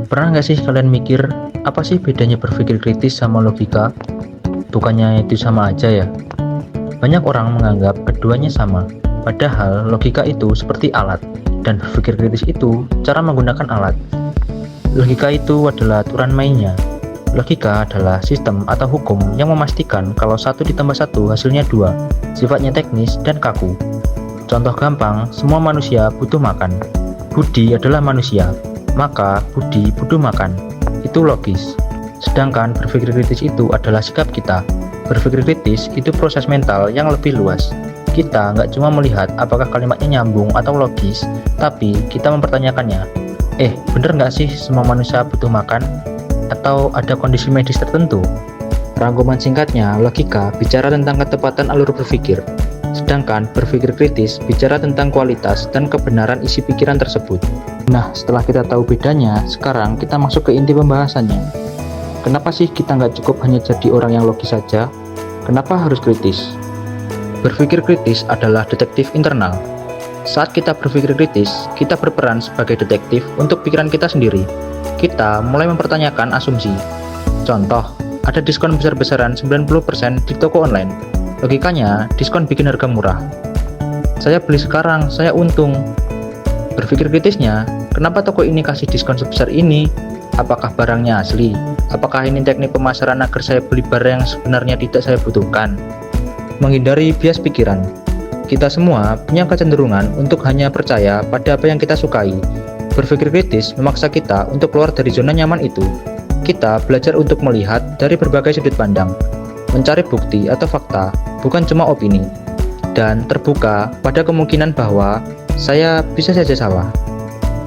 Pernah nggak sih kalian mikir, apa sih bedanya berpikir kritis sama logika? Bukannya itu sama aja ya? Banyak orang menganggap keduanya sama, padahal logika itu seperti alat, dan berpikir kritis itu cara menggunakan alat. Logika itu adalah aturan mainnya. Logika adalah sistem atau hukum yang memastikan kalau 1 ditambah 1 hasilnya 2, sifatnya teknis dan kaku. Contoh gampang, semua manusia butuh makan. Budi adalah manusia, maka Budi butuh makan. Itu logis. Sedangkan berpikir kritis itu adalah sikap kita. Berpikir kritis itu proses mental yang lebih luas. Kita nggak cuma melihat apakah kalimatnya nyambung atau logis, tapi kita mempertanyakannya. Bener nggak sih semua manusia butuh makan? Atau ada kondisi medis tertentu? Rangkuman singkatnya, logika bicara tentang ketepatan alur berpikir. Sedangkan berpikir kritis bicara tentang kualitas dan kebenaran isi pikiran tersebut. Nah, setelah kita tahu bedanya, sekarang kita masuk ke inti pembahasannya. Kenapa sih kita nggak cukup hanya jadi orang yang logis saja? Kenapa harus kritis? Berpikir kritis adalah detektif internal. Saat kita berpikir kritis, kita berperan sebagai detektif untuk pikiran kita sendiri. Kita mulai mempertanyakan asumsi. Contoh, ada diskon besar-besaran 90% di toko online. Logikanya, diskon bikin harga murah. Saya beli sekarang, saya untung. Berpikir kritisnya, kenapa toko ini kasih diskon sebesar ini? Apakah barangnya asli? Apakah ini teknik pemasaran agar saya beli barang yang sebenarnya tidak saya butuhkan? Menghindari bias pikiran. Kita semua punya kecenderungan untuk hanya percaya pada apa yang kita sukai. Berpikir kritis memaksa kita untuk keluar dari zona nyaman itu. Kita belajar untuk melihat dari berbagai sudut pandang, mencari bukti atau fakta, bukan cuma opini, dan terbuka pada kemungkinan bahwa saya bisa saja salah.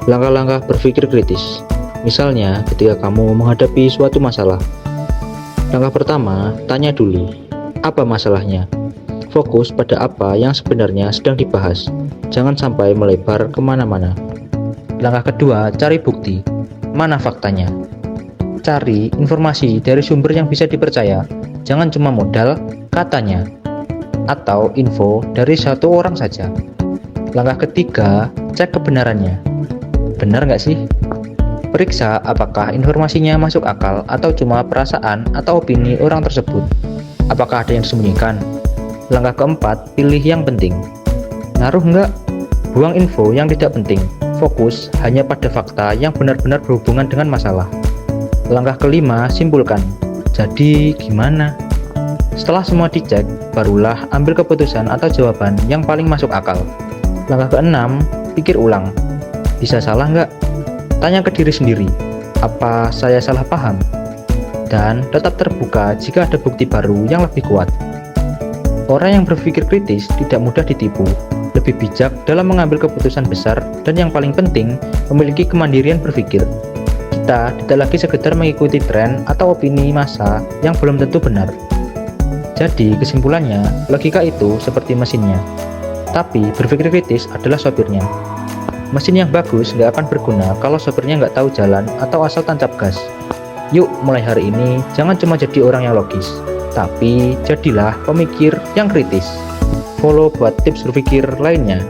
Langkah-langkah berpikir kritis. Misalnya, ketika kamu menghadapi suatu masalah. Langkah pertama, tanya dulu, apa masalahnya? Fokus pada apa yang sebenarnya sedang dibahas. Jangan sampai melebar kemana-mana. Langkah kedua, cari bukti. Mana faktanya? Cari informasi dari sumber yang bisa dipercaya. Jangan cuma modal katanya atau info dari satu orang saja. Langkah ketiga, cek kebenarannya. Benar nggak sih? Periksa apakah informasinya masuk akal atau cuma perasaan atau opini orang tersebut. Apakah ada yang disembunyikan? Langkah keempat, pilih yang penting. Ngaruh nggak? Buang info yang tidak penting. Fokus hanya pada fakta yang benar-benar berhubungan dengan masalah. Langkah kelima, simpulkan. Jadi gimana? Setelah semua dicek, barulah ambil keputusan atau jawaban yang paling masuk akal. Langkah keenam, pikir ulang. Bisa salah nggak? Tanya ke diri sendiri, apa saya salah paham? Dan tetap terbuka jika ada bukti baru yang lebih kuat. Orang yang berpikir kritis tidak mudah ditipu, lebih bijak dalam mengambil keputusan besar, dan yang paling penting, memiliki kemandirian berpikir. Kita tidak lagi sekedar mengikuti tren atau opini massa yang belum tentu benar. Jadi kesimpulannya, logika itu seperti mesinnya, tapi berpikir kritis adalah sopirnya. Mesin yang bagus nggak akan berguna kalau sopirnya nggak tahu jalan atau asal tancap gas. Yuk, mulai hari ini, jangan cuma jadi orang yang logis, tapi jadilah pemikir yang kritis. Follow buat tips berpikir lainnya.